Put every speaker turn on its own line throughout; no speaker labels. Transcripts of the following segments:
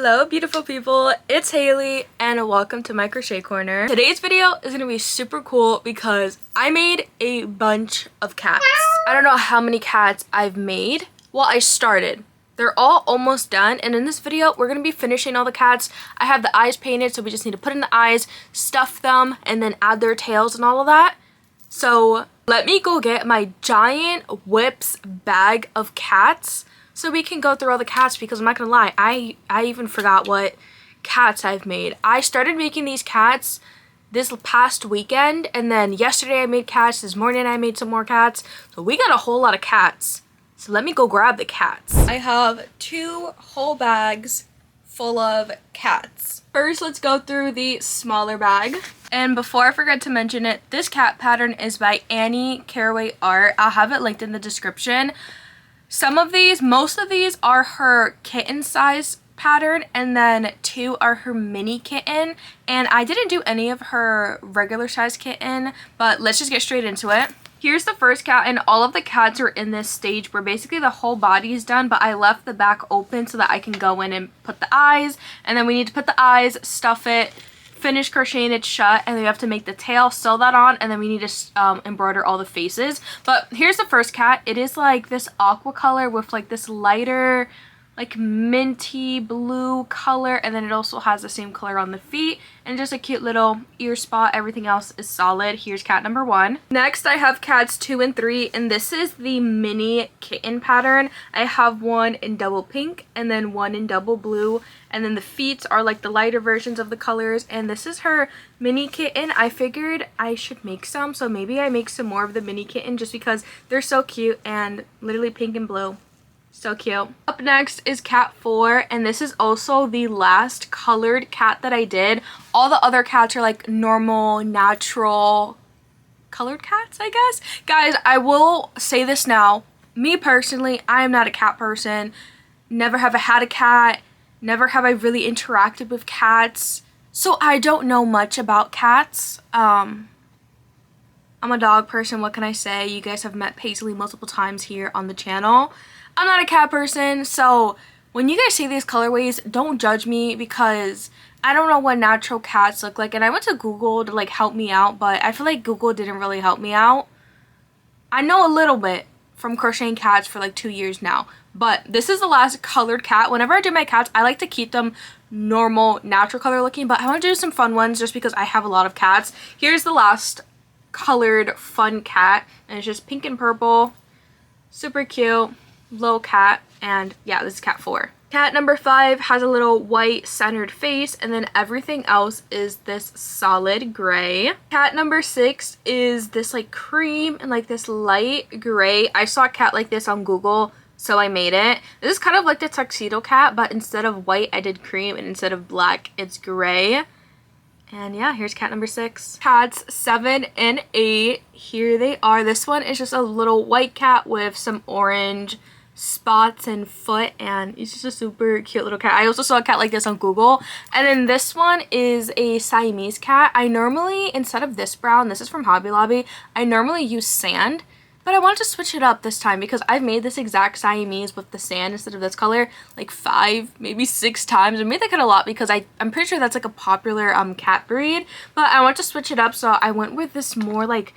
Hello beautiful people, it's Hailey and welcome to my crochet corner. Today's video is going to be super cool because I made a bunch of cats. I don't know how many cats I've made. Well, I started. They're all almost done, and in this video we're going to be finishing all the cats. I have the eyes painted, so we just need to put in the eyes, stuff them, and then add their tails and all of that. So let me go get my giant whips bag of cats so we can go through all the cats, because I'm not gonna lie, I even forgot what cats I've made. I started making these cats this past weekend, and then yesterday I made cats, this morning I made some more cats, so we got a whole lot of cats. So let me go grab the cats. I have 2 whole bags full of cats. First, let's go through the smaller bag. And before I forget to mention it, this cat pattern is by Annie Caraway Art. I'll have it linked in the description. Most of these are her kitten size pattern, and then 2 are her mini kitten. And I didn't do any of her regular size kitten, but let's just get straight into it. Here's the first cat, and all of the cats are in this stage where basically the whole body is done, but I left the back open so that I can go in and put the eyes, and then we need to put the eyes, stuff it, finish crocheting it shut, and then we have to make the tail, sew that on, and then we need to embroider all the faces. But here's the first cat. It is like this aqua color with like this lighter like minty blue color, and then it also has the same color on the feet and just a cute little ear spot. Everything else is solid. Here's cat number 1. Next I have cats 2 and 3, and this is the mini kitten pattern. I have one in double pink and then one in double blue, and then the feet are like the lighter versions of the colors, and this is her mini kitten. I figured I should make some, so maybe I make some more of the mini kitten just because they're so cute and literally pink and blue. So cute. Up next is cat 4, and this is also the last colored cat that I did. All the other cats are like normal, natural colored cats, I guess. Guys, I will say this now. Me personally, I am not a cat person. Never have I had a cat. Never have I really interacted with cats. So I don't know much about cats. I'm a dog person, what can I say? You guys have met Paisley multiple times here on the channel. I'm not a cat person, so when you guys see these colorways, don't judge me because I don't know what natural cats look like. And I went to Google to like help me out, but I feel like Google didn't really help me out. I know a little bit from crocheting cats for like 2 years now, but this is the last colored cat. Whenever I do my cats, I like to keep them normal, natural color looking, but I want to do some fun ones just because I have a lot of cats. Here's the last colored fun cat, and it's just pink and purple. Super cute. Little cat, and yeah, this is cat 4. Cat number 5 has a little white centered face, and then everything else is this solid gray. Cat number 6 is this like cream and like this light gray. I saw a cat like this on Google, so I made it. This is kind of like the tuxedo cat, but instead of white I did cream, and instead of black it's gray. And yeah, here's cat number 6. Cats 7 and 8, here they are. This one is just a little white cat with some orange spots and foot, and it's just a super cute little cat. I also saw a cat like this on Google. And then this one is a Siamese cat. I normally, instead of this brown, this is from Hobby Lobby, I normally use sand, but I wanted to switch it up this time because I've made this exact Siamese with the sand instead of this color like 5, maybe 6 times. I made that cat a lot because I'm pretty sure that's like a popular cat breed, but I want to switch it up, so I went with this more like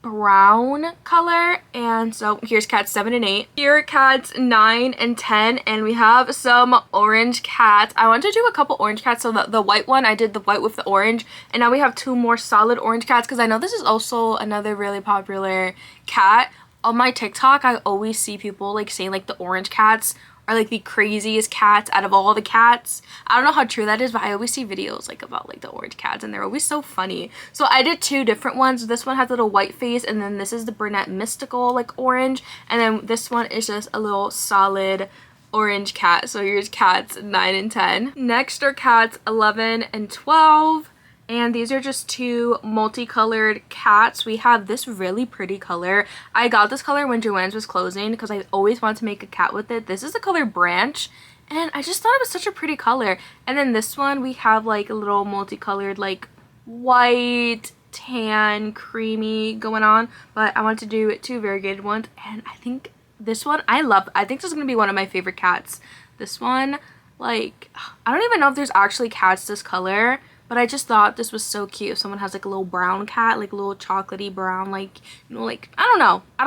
brown color. And so here's cats 7 and 8. Here are cats 9 and 10, and we have some orange cats. I want to do a couple orange cats. So the white one, I did the white with the orange, and now we have 2 more solid orange cats because I know this is also another really popular cat. On my TikTok, I always see people like saying like the orange cats are like the craziest cats out of all the cats. I don't know how true that is, but I always see videos like about like the orange cats, and they're always so funny. So I did 2 different ones. This one has a little white face, and then this is the brunette mystical like orange, and then this one is just a little solid orange cat. So here's cats 9 and 10. Next are cats 11 and 12. And these are just 2 multicolored cats. We have this really pretty color. I got this color when Joann's was closing because I always wanted to make a cat with it. This is the color Branch, and I just thought it was such a pretty color. And then this one, we have like a little multicolored like white, tan, creamy going on. But I want to do 2 variegated ones, and I think this one I think this is going to be one of my favorite cats. This one Like, I don't even know if there's actually cats this color, but I just thought this was so cute. If someone has like a little brown cat, like a little chocolatey brown, like, you know, like, I don't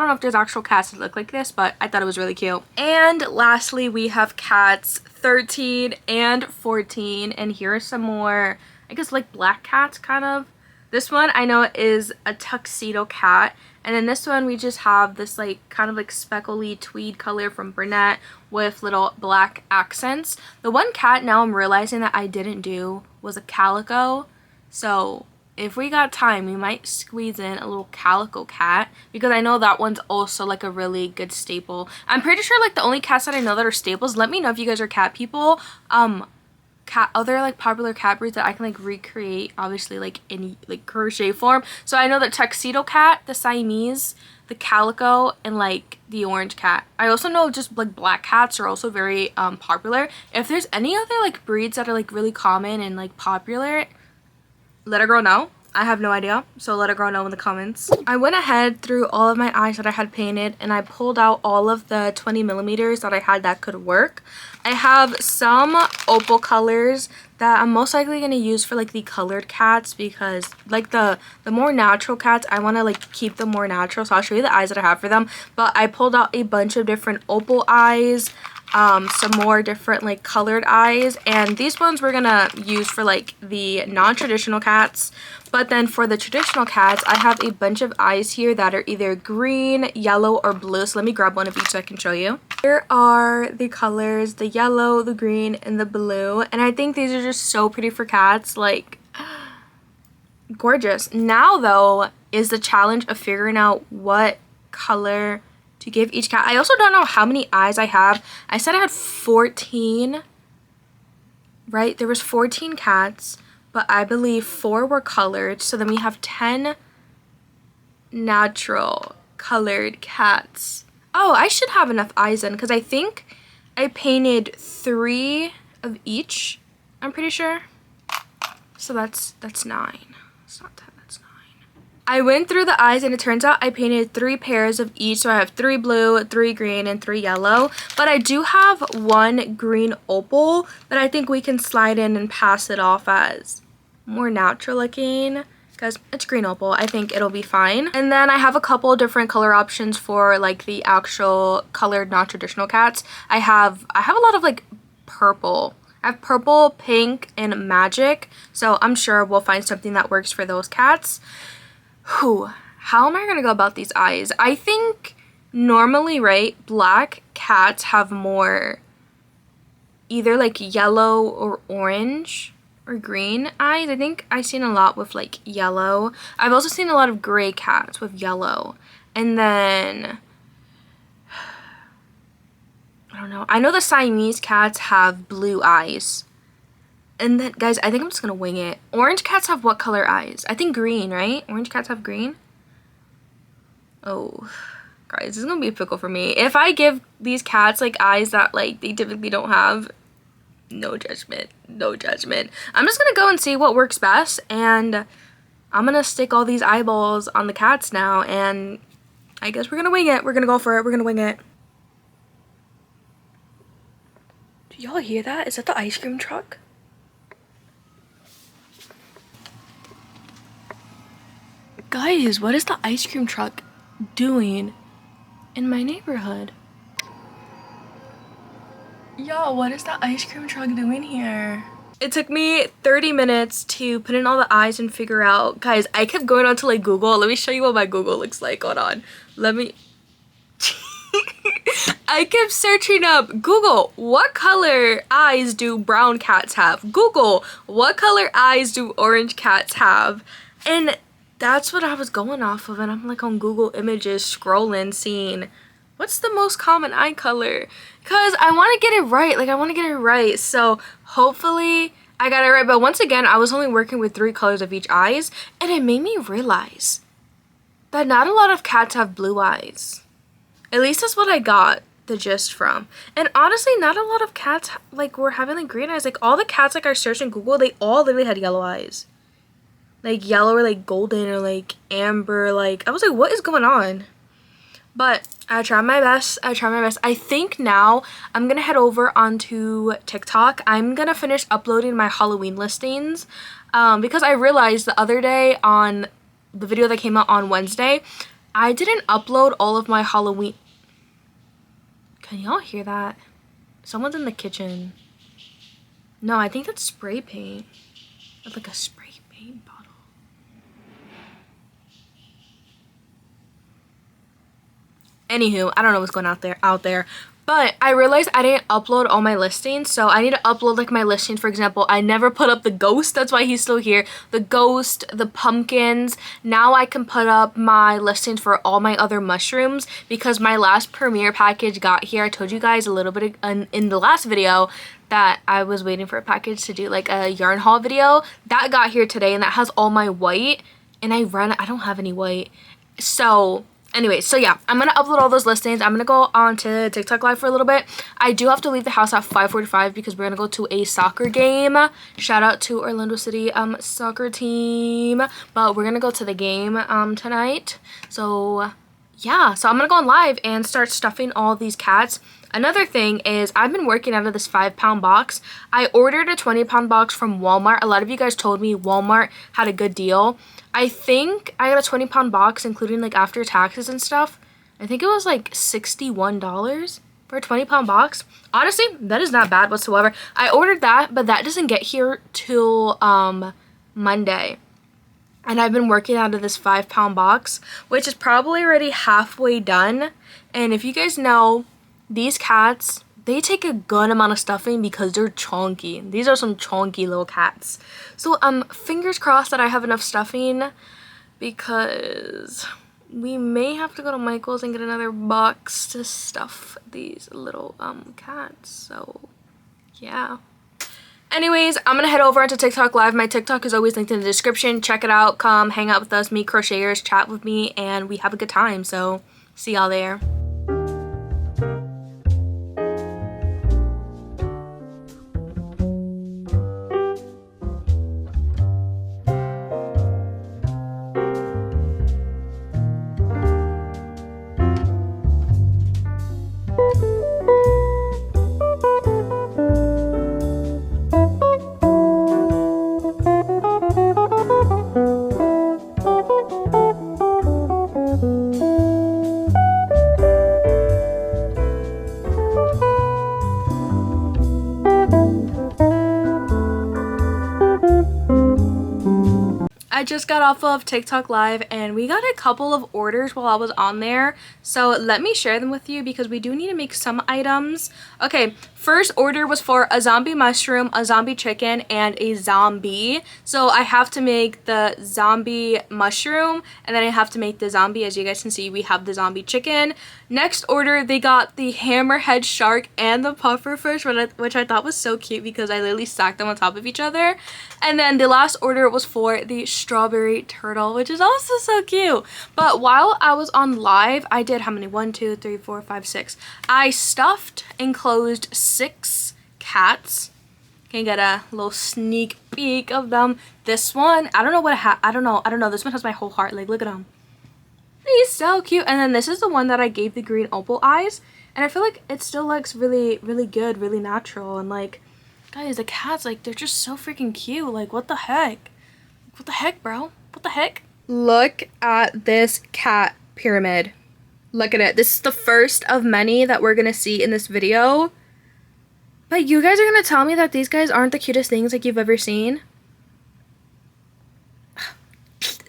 know if there's actual cats that look like this, but I thought it was really cute. And lastly, we have cats 13 and 14, and here are some more, I guess, like black cats kind of. This one I know is a tuxedo cat, and then this one we just have this like kind of like speckly tweed color from brunette with little black accents. The one cat now I'm realizing that I didn't do was a calico, so if we got time we might squeeze in a little calico cat, because I know that one's also like a really good staple. I'm pretty sure like the only cats that I know that are staples, let me know if you guys are cat people, other like popular cat breeds that I can like recreate, obviously like in like crochet form. So I know that tuxedo cat, the Siamese, the calico, and like the orange cat. I also know just like black cats are also very popular. If there's any other like breeds that are like really common and like popular, let a girl know. I have no idea, so let a girl know in the comments. I went ahead through all of my eyes that I had painted, and I pulled out all of the 20 millimeters that I had that could work. I have some opal colors that I'm most likely going to use for like the colored cats, because like the more natural cats, I want to like keep them more natural. So I'll show you the eyes that I have for them. But I pulled out a bunch of different opal eyes, some more different like colored eyes, and these ones we're gonna use for like the non-traditional cats. But then for the traditional cats, I have a bunch of eyes here that are either green, yellow, or blue. So let me grab one of each so I can show you. Here are the colors, the yellow, the green, and the blue, and I think these are just so pretty for cats, like gorgeous. Now though is the challenge of figuring out what color to give each cat. I also don't know how many eyes I have. I said I had 14, right? There was 14 cats, but I believe 4 were colored. So then we have 10 natural colored cats. Oh, I should have enough eyes in, because I think I painted 3 of each, I'm pretty sure. So that's 9. It's not 10, that's 9. I went through the eyes, and it turns out I painted 3 pairs of each. So I have 3 blue, 3 green, and 3 yellow. But I do have 1 green opal that I think we can slide in and pass it off as more natural looking, because it's green opal. I think it'll be fine. And then I have a couple different color options for like the actual colored non-traditional cats. I have a lot of like purple. I have purple, pink, and magic. So I'm sure we'll find something that works for those cats. Whew, how am I gonna go about these eyes? I think normally, right, black cats have more either like yellow or orange or green eyes. I think I've seen a lot with like yellow. I've also seen a lot of gray cats with yellow. And then I don't know. I know the Siamese cats have blue eyes. And then, guys, I think I'm just gonna wing it. Orange cats have what color eyes? I think green, right? Orange cats have green? Oh, guys, this is gonna be a pickle for me. If I give these cats like eyes that like they typically don't have, no judgment, no judgment. I'm just gonna go and see what works best, and I'm gonna stick all these eyeballs on the cats now, and I guess we're gonna wing it. We're gonna go for it. We're gonna wing it. Do y'all hear that? Is that the ice cream truck? Guys, what is the ice cream truck doing in my neighborhood? Yo, what is the ice cream truck doing here? It took me 30 minutes to put in all the eyes and figure out. Guys, I kept going on to like Google. Let me show you what my Google looks like. Hold on. Let me... I kept searching up, Google, what color eyes do brown cats have? Google, what color eyes do orange cats have? And that's what I was going off of, and I'm like on Google Images scrolling, seeing what's the most common eye color, because I want to get it right. Like, I want to get it right, so hopefully I got it right. But once again, I was only working with 3 colors of each eyes, and it made me realize that not a lot of cats have blue eyes. At least that's what I got the gist from. And honestly, not a lot of cats like were having like green eyes. Like all the cats like I searched in Google, they all literally had yellow eyes. Like yellow or like golden or like amber. Like I was like, what is going on? But I try my best. I try my best. I think now I'm gonna head over onto TikTok. I'm gonna finish uploading my Halloween listings because I realized the other day on the video that came out on Wednesday, I didn't upload all of my Halloween. Can y'all hear that? Someone's in the kitchen. No, I think that's spray paint. It's like a spray paint bottle. Anywho, I don't know what's going on out there. But I realized I didn't upload all my listings, so I need to upload like my listings. For example, I never put up the ghost, that's why he's still here. The ghost, the pumpkins. Now I can put up my listings for all my other mushrooms because my last premiere package got here. I told you guys a little bit in the last video that I was waiting for a package to do like a yarn haul video. That got here today and that has all my white, and I don't have any white. So anyway, so yeah, I'm gonna upload all those listings. I'm gonna go on to TikTok live for a little bit. I do have to leave the house at 5:45 because we're gonna go to a soccer game. Shout out to Orlando City soccer team. But we're gonna go to the game tonight. So yeah, so I'm gonna go on live and start stuffing all these cats. Another thing is I've been working out of this 5-pound box. I ordered a 20-pound box from Walmart. A lot of you guys told me Walmart had a good deal. I think I got a 20-pound box including like after taxes and stuff. I think it was like $61 for a 20-pound box. Honestly, that is not bad whatsoever. I ordered that, but that doesn't get here till Monday. And I've been working out of this 5-pound box, which is probably already halfway done. And if you guys know, these cats, they take a good amount of stuffing because they're chunky. These are some chunky little cats. So fingers crossed that I have enough stuffing because we may have to go to Michael's and get another box to stuff these little cats. So yeah. Anyways, I'm gonna head over onto TikTok live. My TikTok is always linked in the description. Check it out. Come hang out with us, meet crocheters, chat with me, and we have a good time. So see y'all there. I just got off of TikTok live and we got a couple of orders while I was on there, so let me share them with you because we do need to make some items. Okay, first order was for a zombie mushroom, a zombie chicken, and a zombie. So I have to make the zombie mushroom and then I have to make the zombie. As you guys can see, we have the zombie chicken. Next order, they got the hammerhead shark and the puffer fish, which I thought was so cute because I literally stacked them on top of each other. And then the last order was for the strawberry turtle, which is also so cute. But while I was on live, I did how many? 1, 2, 3, 4, 5, 6. I stuffed and closed 6 cats. Can get a little sneak peek of them. This one, I don't know what I don't know. This one has my whole heart. Like, look at him. He's so cute. And then this is the one that I gave the green opal eyes, and I feel like it still looks really, really good, really natural. And like, guys, the cats, like, they're just so freaking cute. Like, what the heck? What the heck, bro? What the heck? Look at this cat pyramid. Look at it. This is the first of many that we're gonna see in this video. But you guys are gonna tell me that these guys aren't the cutest things like you've ever seen?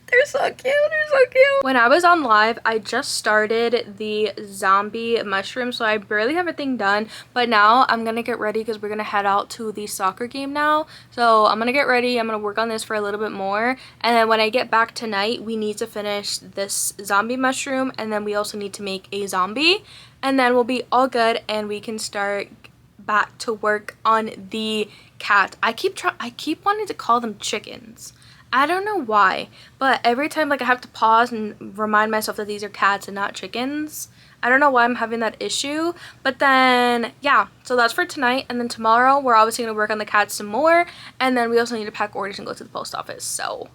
They're so cute. They're so cute. When I was on live, I just started the zombie mushroom, so I barely have everything done. But now I'm gonna get ready because we're gonna head out to the soccer game now. So I'm gonna get ready. I'm gonna work on this for a little bit more, and then when I get back tonight, we need to finish this zombie mushroom, and then we also need to make a zombie, and then we'll be all good and we can start back to work on the cat. I keep wanting to call them chickens. I don't know why, but every time, like, I have to pause and remind myself that these are cats and not chickens. I don't know why I'm having that issue. But then, yeah, so that's for tonight. And then tomorrow, we're obviously going to work on the cats some more. And then we also need to pack orders and go to the post office. So,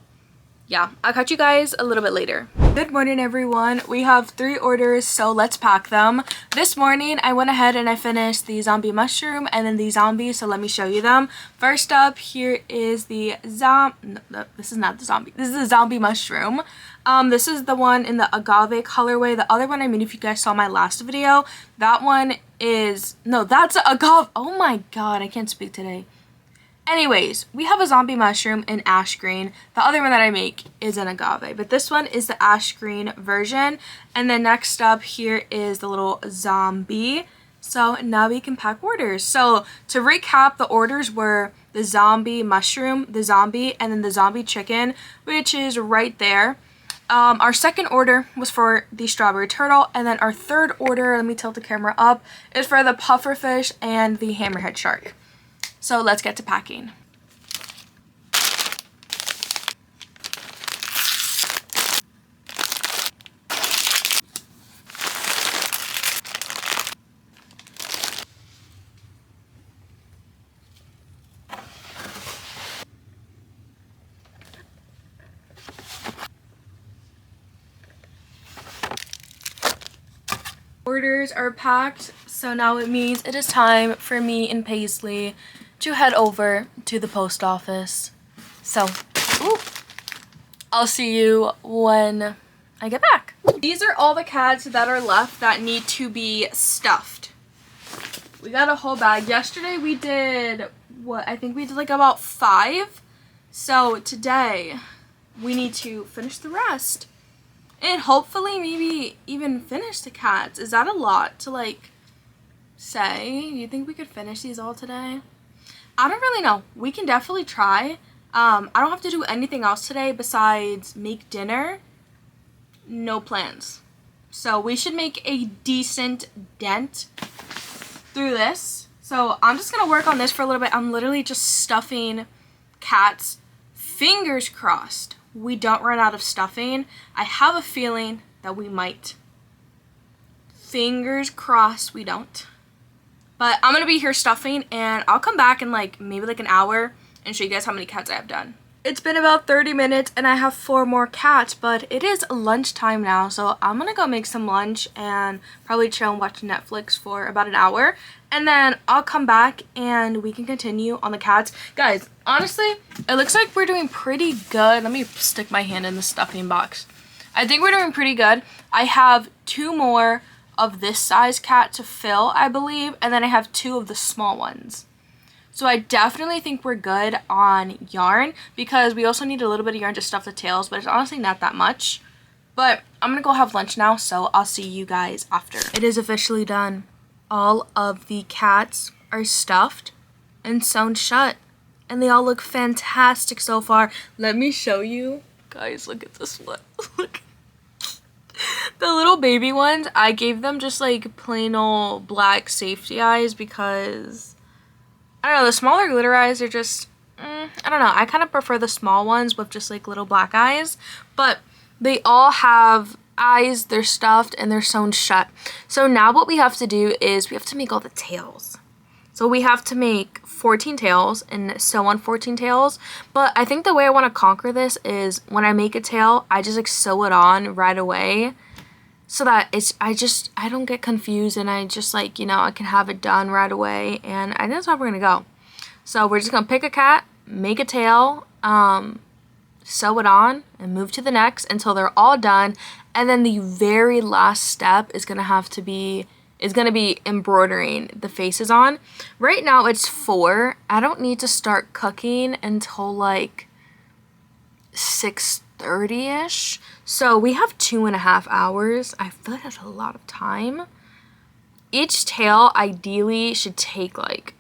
yeah, I'll catch you guys a little bit later. Good morning, everyone. We have 3 orders, so let's pack them. This morning, I went ahead and I finished the zombie mushroom and then the zombie, so let me show you them. First up, here is the this is not the zombie. This is the zombie mushroom. This is the one in the agave colorway. The other one, I mean, if you guys saw my last video, that one is, no, that's agave. Oh my god, I can't speak today. Anyways, we have a zombie mushroom in ash green. The other one that I make is an agave, but this one is the ash green version. And then next up here is the little zombie. So now we can pack orders. So to recap, the orders were the zombie mushroom, the zombie, and then the zombie chicken, which is right there. Our second order was for the strawberry turtle, and then our third order, let me tilt the camera up, is for the pufferfish and the hammerhead shark. So let's get to packing. Orders are packed, so now it means it is time for me and Paisley to head over to the post office. So, I'll see you when I get back. These are all the cats that are left that need to be stuffed. We got a whole bag. Yesterday we did, what, I think we did like about 5. So today we need to finish the rest. And hopefully maybe even finish the cats. Is that a lot to like say? You think we could finish these all today? I don't really know. We can definitely try. I don't have to do anything else today besides make dinner. No plans. So we should make a decent dent through this. So I'm just going to work on this for a little bit. I'm literally just stuffing cats. Fingers crossed we don't run out of stuffing. I have a feeling that we might. Fingers crossed we don't. But I'm going to be here stuffing, and I'll come back in like maybe like an hour and show you guys how many cats I have done. It's been about 30 minutes and I have 4 more cats, but it is lunchtime now, so I'm going to go make some lunch and probably chill and watch Netflix for about an hour. And then I'll come back and we can continue on the cats. Guys, honestly, it looks like we're doing pretty good. Let me stick my hand in the stuffing box. I think we're doing pretty good. I have 2 more of this size cat to fill, I believe, and then I have 2 of the small ones. So I definitely think we're good on yarn, because we also need a little bit of yarn to stuff the tails, but it's honestly not that much. But I'm gonna go have lunch now, so I'll see you guys after. It is officially done. All of the cats are stuffed and sewn shut, and they all look fantastic so far. Let me show you. Guys, look at this one. Look. The little baby ones, I gave them just like plain old black safety eyes because, I don't know, the smaller glitter eyes are just, I don't know. I kind of prefer the small ones with just like little black eyes. But they all have eyes, they're stuffed, and they're sewn shut. So now what we have to do is we have to make all the tails. So we have to make 14 tails and sew on 14 tails. But I think the way I want to conquer this is when I make a tail, I just like sew it on right away. So that it's, I don't get confused, and I just like, you know, I can have it done right away. And I think that's how we're going to go. So we're just going to pick a cat, make a tail, sew it on, and move to the next until they're all done. And then the very last step is going to be embroidering the faces on. Right now it's 4. I don't need to start cooking until like 6:30ish. So we have 2.5 hours. I feel like that's a lot of time. Each tail ideally should take like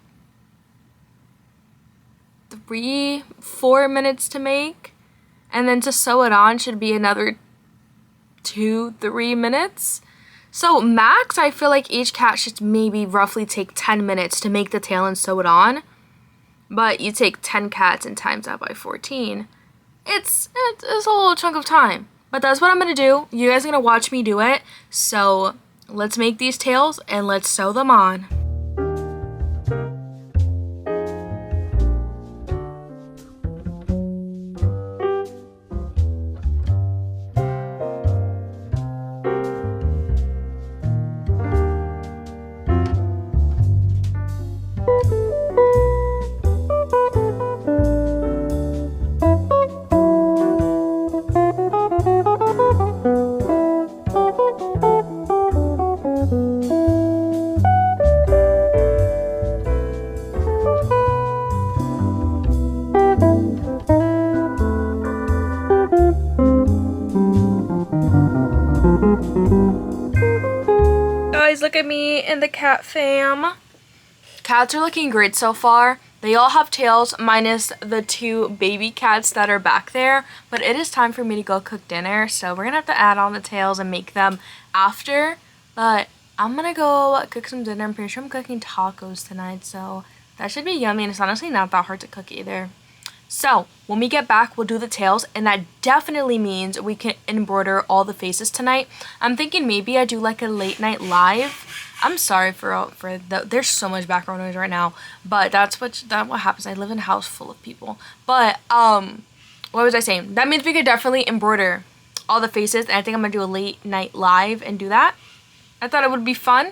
3-4 minutes to make, and then to sew it on should be another 2-3 minutes. So max, I feel like each cat should maybe roughly take 10 minutes to make the tail and sew it on. But you take 10 cats and times that by 14. It's a little chunk of time. But that's what I'm going to do. You guys are going to watch me do it. So let's make these tails and let's sew them on. guys, look at me and the cat fam. Cats are looking great so far. They all have tails minus the 2 baby cats that are back there. But it is time for me to go cook dinner. So we're going to have to add on the tails and make them after. But I'm going to go cook some dinner. I'm pretty sure I'm cooking tacos tonight. So that should be yummy. And it's honestly not that hard to cook either. So when we get back, we'll do the tails. And that definitely means we can embroider all the faces tonight. I'm thinking maybe I do like a late night live. I'm sorry there's so much background noise right now, but that's what happens. I live in a house full of people. But what was I saying? That means we could definitely embroider all the faces, and I think I'm gonna do a late night live and do that. I thought it would be fun,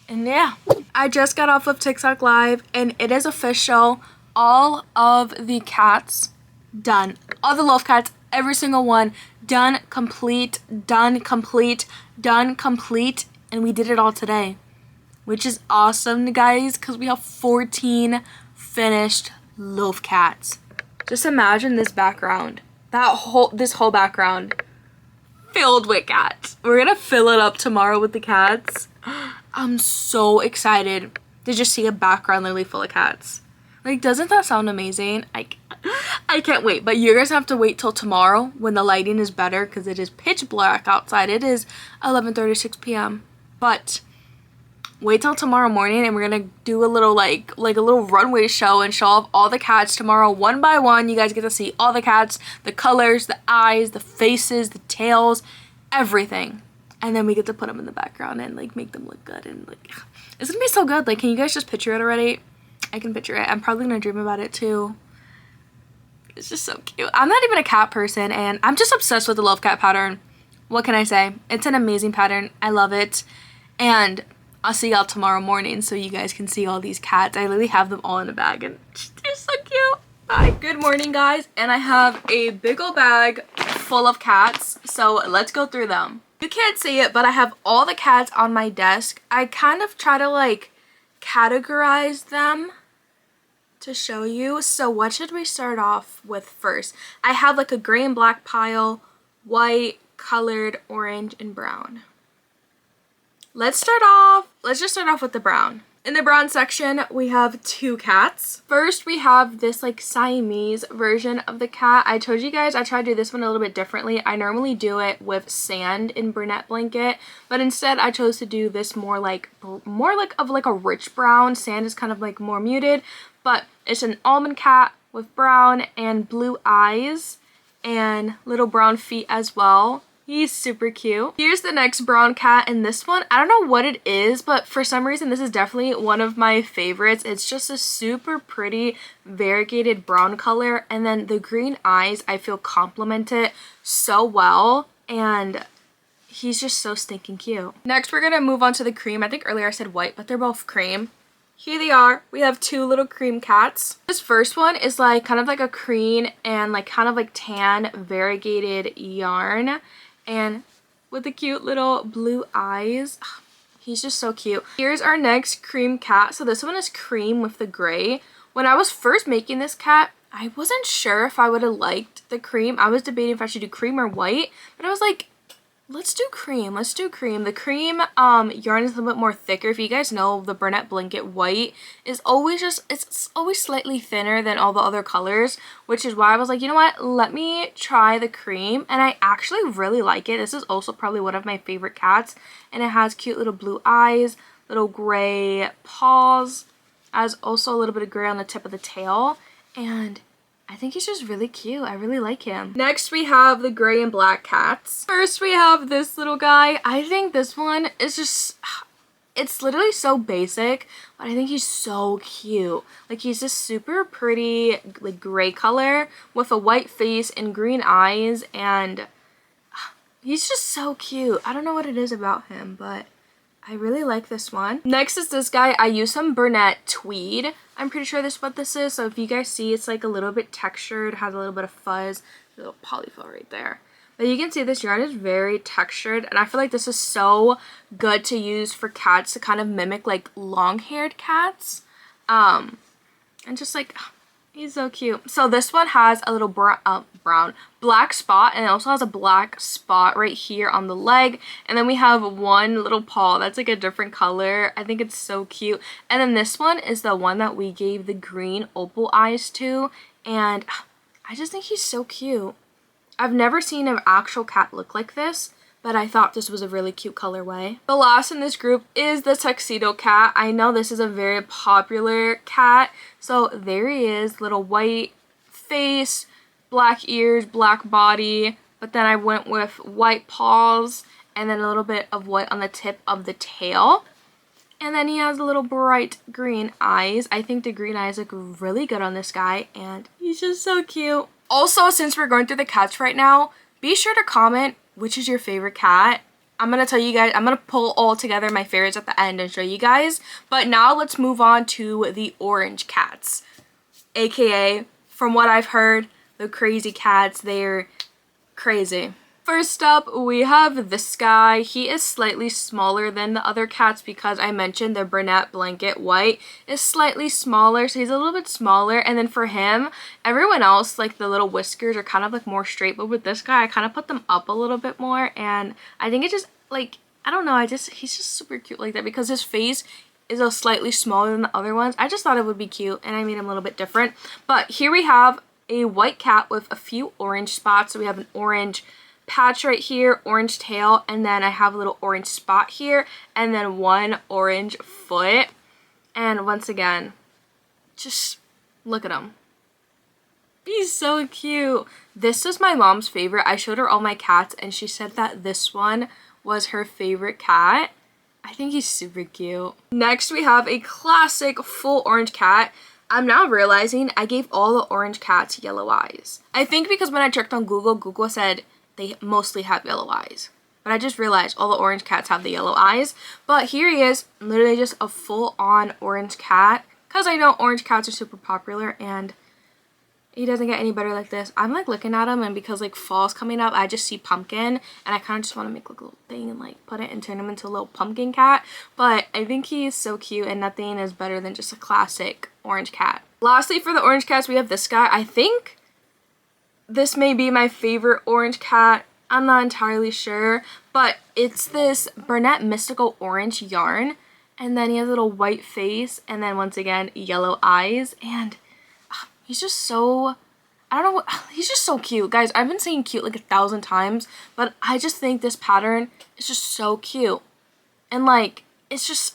and yeah. I just got off of TikTok live, and it is official. All of the cats done. All the love cats, every single one done, complete, done, complete, done, complete. And we did it all today, which is awesome, guys, because we have 14 finished loaf cats. Just imagine this background, this whole background filled with cats. We're gonna fill it up tomorrow with the cats. I'm so excited to just see a background literally full of cats. Like, doesn't that sound amazing? I can't wait, but you guys have to wait till tomorrow when the lighting is better, because it is pitch black outside. It is 11:36 p.m. But wait till tomorrow morning, and we're gonna do a little like a little runway show and show off all the cats tomorrow one by one. You guys get to see all the cats, the colors, the eyes, the faces, the tails, everything. And then we get to put them in the background and like make them look good, and like it's gonna be so good. Like, can you guys just picture it already? I can picture it. I'm probably gonna dream about it too. It's just so cute. I'm not even a cat person, and I'm just obsessed with the love cat pattern. What can I say? It's an amazing pattern. I love it. And I'll see y'all tomorrow morning so you guys can see all these cats. I literally have them all in a bag, and they're so cute. Bye. Good morning, guys. And I have a big old bag full of cats. So let's go through them. You can't see it, but I have all the cats on my desk. I kind of try to like categorize them to show you. So what should we start off with first? I have like a gray and black pile, white, colored, orange, and brown. Let's just start off with the brown. In the brown section, we have 2 cats. First, we have this like Siamese version of the cat. I told you guys I tried to do this one a little bit differently. I normally do it with sand in brunette blanket, but instead I chose to do this more like a rich brown. Sand is kind of like more muted, but it's an almond cat with brown and blue eyes and little brown feet as well. He's super cute. Here's the next brown cat, and this one, I don't know what it is, but for some reason this is definitely one of my favorites. It's just a super pretty variegated brown color, and then the green eyes I feel complement it so well, and he's just so stinking cute. Next, we're gonna move on to the cream. I think earlier I said white, but they're both cream. Here they are. We have 2 little cream cats. This first one is like kind of like a cream and like kind of like tan variegated yarn, and with the cute little blue eyes. He's just so cute. Here's our next cream cat. So this one is cream with the gray. When I was first making this cat, I wasn't sure if I would have liked the cream. I was debating if I should do cream or white, but I was like, let's do cream. Let's do cream. The cream yarn is a little bit more thicker. If you guys know, the brunette blanket white is always it's always slightly thinner than all the other colors, which is why I was like, you know what? Let me try the cream, and I actually really like it. This is also probably one of my favorite cats, and it has cute little blue eyes, little gray paws, as also a little bit of gray on the tip of the tail, and I think he's just really cute. I really like him. Next, we have the gray and black cats. First, we have this little guy. I think this one is just, it's literally so basic, but I think he's so cute. Like, he's this super pretty, like, gray color with a white face and green eyes, and he's just so cute. I don't know what it is about him, but I really like this one. Next is this guy. I use some brunette tweed. I'm pretty sure this is what this is. So if you guys see, it's like a little bit textured, has a little bit of fuzz, a little polyfill right there. But you can see this yarn is very textured, and I feel like this is so good to use for cats to kind of mimic like long-haired cats. And just like, He's so cute. So this one has a little black spot, and it also has a black spot right here on the leg. And then we have one little paw that's like a different color. I think it's so cute. And then this one is the one that we gave the green opal eyes to, and I just think he's so cute. I've never seen an actual cat look like this, but I thought this was a really cute colorway. The last in this group is the tuxedo cat. I know this is a very popular cat. So there he is, little white face, black ears, black body, but then I went with white paws and then a little bit of white on the tip of the tail. And then he has little bright green eyes. I think the green eyes look really good on this guy, and he's just so cute. Also, since we're going through the cats right now, be sure to comment which is your favorite cat. I'm going to tell you guys, I'm going to pull all together my favorites at the end and show you guys. But now let's move on to the orange cats. AKA, from what I've heard, the crazy cats. They're crazy. First up, we have this guy. He is slightly smaller than the other cats because I mentioned the brunette blanket white is slightly smaller, so he's a little bit smaller. And then for him, everyone else, like the little whiskers are kind of like more straight, but with this guy, I kind of put them up a little bit more, and I think it just like, I don't know, he's just super cute like that because his face is a slightly smaller than the other ones. I just thought it would be cute, and I made him a little bit different. But here we have a white cat with a few orange spots. So we have an orange patch right here, orange tail, and then I have a little orange spot here, and then one orange foot. And once again, just look at him. He's so cute. This is my mom's favorite. I showed her all my cats, and she said that this one was her favorite cat. I think he's super cute. Next, we have a classic full orange cat. I'm now realizing I gave all the orange cats yellow eyes. I think because when I checked on Google, Google said they mostly have yellow eyes. But I just realized all the orange cats have the yellow eyes. But here he is, literally just a full-on orange cat. Because I know orange cats are super popular, and he doesn't get any better like this. I'm like looking at him, and because like fall's coming up, I just see pumpkin, and I kind of just want to make like a little thing and like put it and turn him into a little pumpkin cat. But I think he's so cute, and nothing is better than just a classic orange cat. Lastly, for the orange cats, we have this guy. I think this may be my favorite orange cat. I'm not entirely sure, but it's this Burnett Mystical Orange yarn, and then he has a little white face, and then once again yellow eyes, and he's just so, I don't know what, he's just so cute. Guys, I've been saying cute like 1,000 times, but I just think this pattern is just so cute, and like it's just,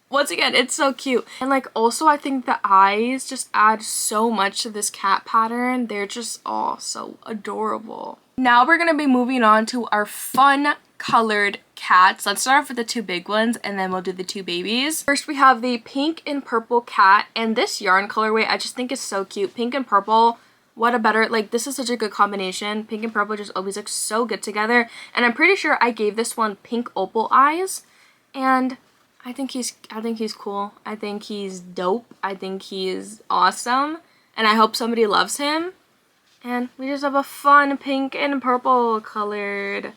once again, it's so cute. And like also I think the eyes just add so much to this cat pattern. They're just all so adorable. Now we're going to be moving on to our fun colored cats. Let's start off with the two big ones, and then we'll do the two babies. First, we have the pink and purple cat, and this yarn colorway I just think is so cute. Pink and purple, what a better, like this is such a good combination. Pink and purple just always look so good together. And I'm pretty sure I gave this one pink opal eyes, and I think he's cool. I think he's dope. I think he is awesome, and I hope somebody loves him. And we just have a fun pink and purple colored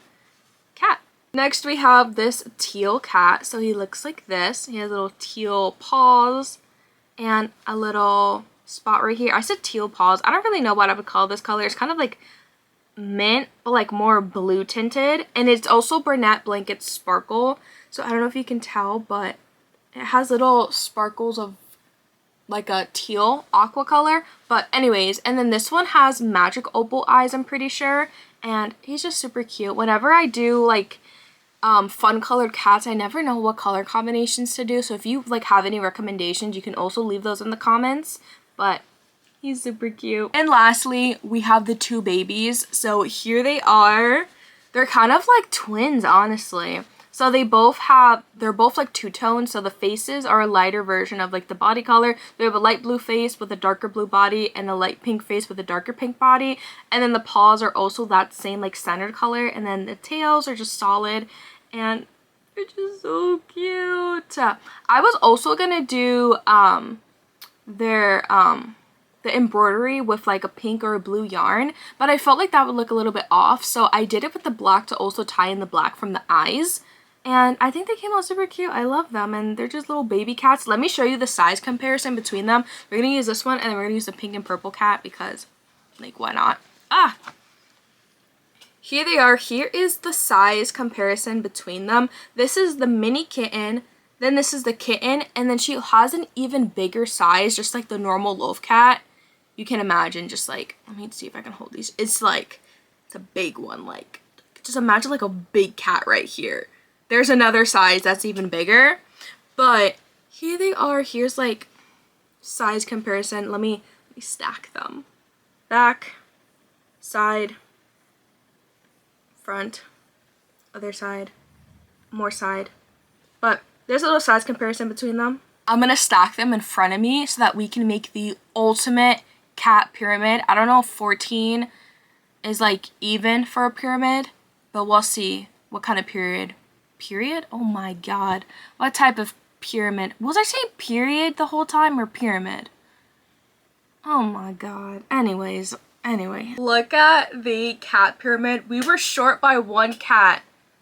cat. Next, we have this teal cat. So he looks like this. He has little teal paws and a little spot right here. I said teal paws. I don't really know what I would call this color. It's kind of like mint, but like more blue tinted, and it's also Burnett Blanket Sparkle. So I don't know if you can tell, but it has little sparkles of like a teal aqua color. But anyways, and then this one has magic opal eyes, I'm pretty sure, and he's just super cute. Whenever I do like fun colored cats, I never know what color combinations to do, so if you like have any recommendations, you can also leave those in the comments. But he's super cute. And lastly, we have the two babies. So here they are. They're kind of like twins, honestly. So they're both like two-toned, so the faces are a lighter version of like the body color. They have a light blue face with a darker blue body, and a light pink face with a darker pink body. And then the paws are also that same like centered color, and then the tails are just solid, and they're just so cute. I was also gonna do the embroidery with like a pink or a blue yarn, but I felt like that would look a little bit off, so I did it with the black to also tie in the black from the eyes. And I think they came out super cute. I love them, and they're just little baby cats. Let me show you the size comparison between them. We're gonna use this one, and then we're gonna use the pink and purple cat because, like, why not? Ah! Here they are. Here is the size comparison between them. This is the mini kitten, then this is the kitten, and then she has an even bigger size, just like the normal loaf cat. You can imagine, just like, let me see if I can hold these. It's like, it's a big one. Like, just imagine like a big cat right here. There's another size that's even bigger, but here they are. Here's like size comparison. Let me stack them. Back, side, front, other side, more side. But there's a little size comparison between them. I'm gonna stack them in front of me so that we can make the ultimate cat pyramid. I don't know if 14 is like even for a pyramid, but we'll see what kind of period. Oh my god. What type of pyramid? Was I saying period the whole time or pyramid? Oh my god. Anyway. Look at the cat pyramid. We were short by one cat,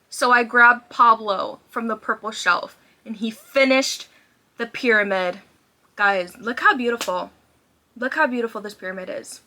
so I grabbed Pablo from the purple shelf and he finished the pyramid. Guys, look how beautiful. Look how beautiful this pyramid is.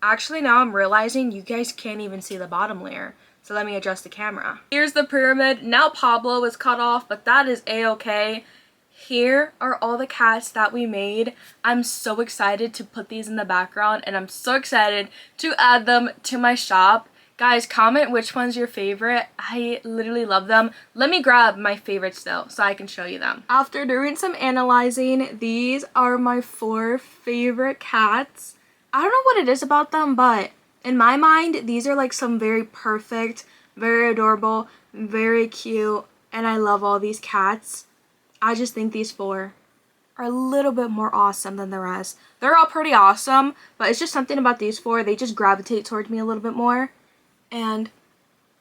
Actually, now I'm realizing you guys can't even see the bottom layer. So let me adjust the camera. Here's the pyramid. Now Pablo is cut off, but that is a-okay. Here are all the cats that we made. I'm so excited to put these in the background, and I'm so excited to add them to my shop. Guys, comment which one's your favorite. I literally love them. Let me grab my favorites though, so I can show you them. After doing some analyzing, these are my 4 favorite cats. I don't know what it is about them, but in my mind, these are like some very perfect, very adorable, very cute, and I love all these cats. I just think these 4 are a little bit more awesome than the rest. They're all pretty awesome, but it's just something about these 4. They just gravitate towards me a little bit more. And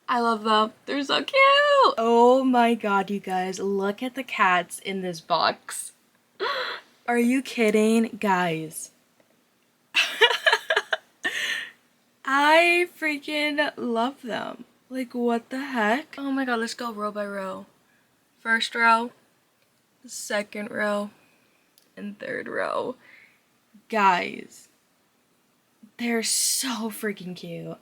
I love them. They're so cute. Oh my god, you guys. Look at the cats in this box. Are you kidding? Guys. I freaking love them. Like, what the heck? Oh my god, let's go row by row. First row, second row, and third row. Guys, they're so freaking cute.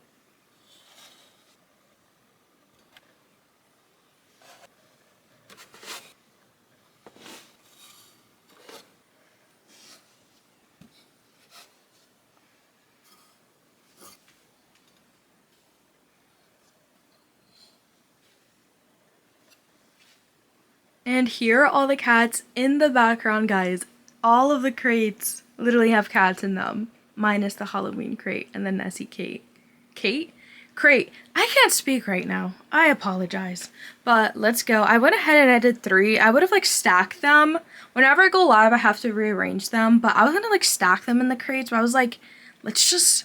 And here are all the cats in the background, guys. All of the crates literally have cats in them, minus the Halloween crate and the Nessie crate. Crate. I can't speak right now. I apologize. But let's go. I went ahead and I did 3. I would have like stacked them. Whenever I go live, I have to rearrange them. But I was gonna like stack them in the crates, but I was like, let's just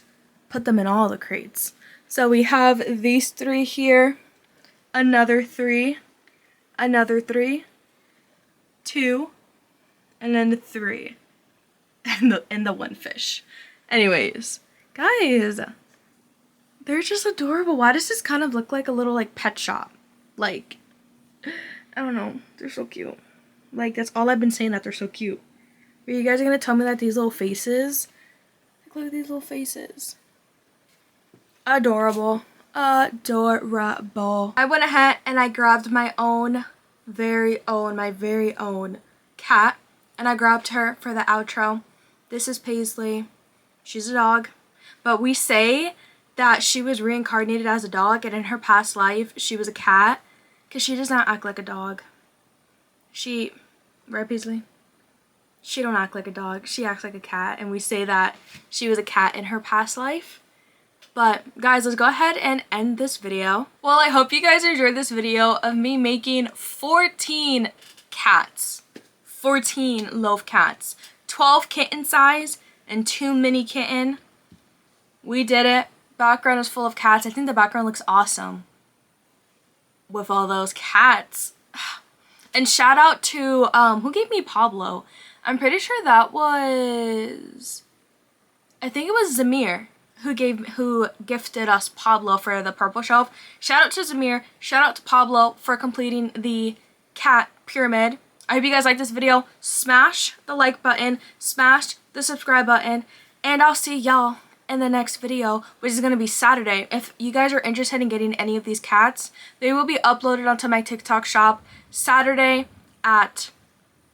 put them in all the crates. So we have these 3 here, another 3, another 3, 2, and then 3, and the 1 fish. Anyways, guys, they're just adorable. Why does this kind of look like a little like pet shop? Like, I don't know. They're so cute. Like, that's all I've been saying, that they're so cute. But you guys are gonna tell me that these little faces, like, look at these little faces. Adorable. Adorable. I went ahead and I grabbed my very own cat, and I grabbed her for the outro. This is Paisley. She's a dog, but we say that she was reincarnated as a dog, and in her past life she was a cat, because she does not act like a dog. Right, Paisley? She don't act like a dog. She acts like a cat, and we say that she was a cat in her past life. But guys, let's go ahead and end this video. Well, I hope you guys enjoyed this video of me making 14 cats. 14 loaf cats. 12 kitten size and 2 mini kitten. We did it. Background is full of cats. I think the background looks awesome with all those cats. And shout out to, who gave me Pablo? I'm pretty sure that was, I think it was Zamir who gifted us Pablo for the purple shelf. Shout out to Zamir. Shout out to Pablo for completing the cat pyramid. I hope you guys like this video. Smash the like button, smash the subscribe button, and I'll see y'all in the next video, which is going to be Saturday. If you guys are interested in getting any of these cats, they will be uploaded onto my TikTok shop Saturday at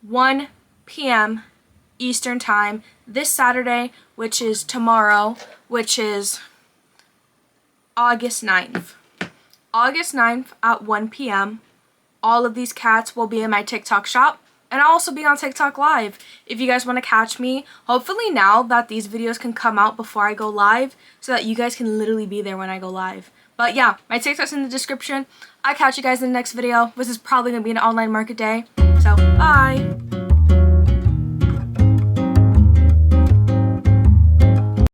1 p.m. Eastern time. This Saturday, which is tomorrow, which is August 9th. August 9th at 1 p.m. All of these cats will be in my TikTok shop, and I'll also be on TikTok live if you guys want to catch me. Hopefully now that these videos can come out before I go live so that you guys can literally be there when I go live. But yeah, my TikTok's in the description. I'll catch you guys in the next video. This is probably going to be an online market day. So, bye!